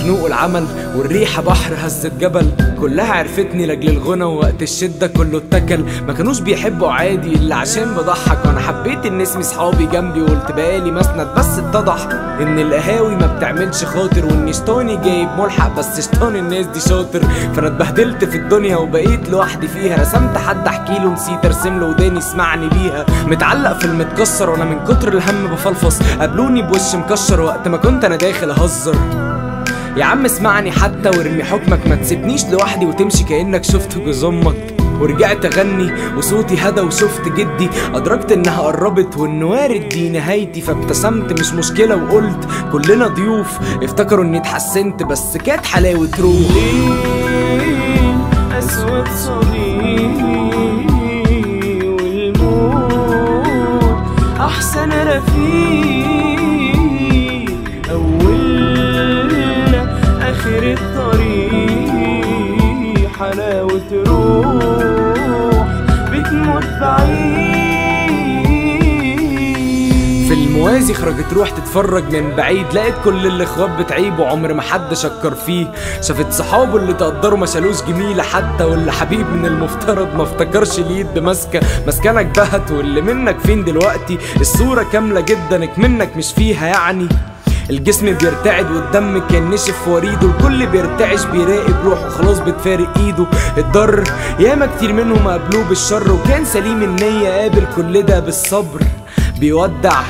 مخنوق العمل والريحة بحر هزت جبل، كلها عرفتني لاجل الغنى ووقت الشدة كله اتكل. ما كانوش بيحبوا عادي اللي عشان بضحك، وانا حبيت ان اسمي صحابي جنبي وقلت بقالي مسند. بس اتضح ان القهاوي ما بتعملش خاطر، وان شيطاني جايب ملحق بس شيطان الناس دي شاطر. فانا اتبهدلت في الدنيا وبقيت لوحدي فيها، رسمت حد احكي له نسيت ارسم له وداني يسمعني بيها. متعلق في المتكسر وانا من كتر الهم بفلفص، قابلوني بوش مكشر وقت ما كنت انا داخل اهزر. يا عم اسمعني حتى وارمي حكمك، ما تسيبنيش لوحدي وتمشي كأنك شفت جوز امك. ورجعت اغني وصوتي هدى وشفت جدي، ادركت انها قربت وان وارد دي نهايتي. فابتسمت مش مشكله وقلت كلنا ضيوف، افتكروا اني اتحسنت بس كانت حلاوه روح. ليل اسود صديق والموت احسن رفيق، اولنا اخر الطريق حلاوه روح بتموت بعيد. في الموازي خرجت روح تتفرج من بعيد، لقيت كل الاخوات بتعيب وعمر ما حد شكر فيه. شافت صحابه اللي تقدروا ما شالوش جميله حتى، واللي حبيب من المفترض ما افتكرش اليد ماسكه. مسكنك بهت واللي منك فين دلوقتي، الصوره كامله جدا منك مش فيها يعني. الجسم بيرتعد والدم كان نشف وريده، الكل بيرتعش بيراقب روحه خلاص بتفارق ايده. الضر ياما كتير منهم قابلوه بالشر، وكان سليم النية قابل كل ده بالصبر. بيودع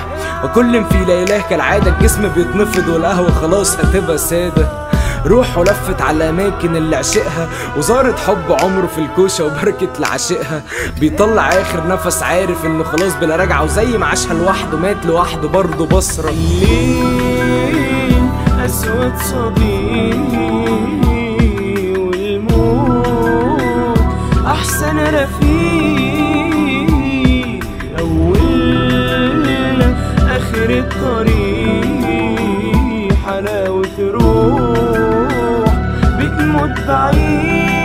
وكل في ليلاه كالعادة، الجسم بيتنفض والقهوة خلاص هتبقى سادة. روحه لفت على الأماكن اللي عشقها، وزارت حب عمره في الكوشة وبركت لعشقها. بيطلع آخر نفس عارف إنه خلاص بلا رجعة، وزي ما عاشها لوحده مات لوحده برضه بصرة. الليل أسود صديق والموت أحسن رفيق، أولنا آخر الطريق حلاوة روح بتموت بعيد.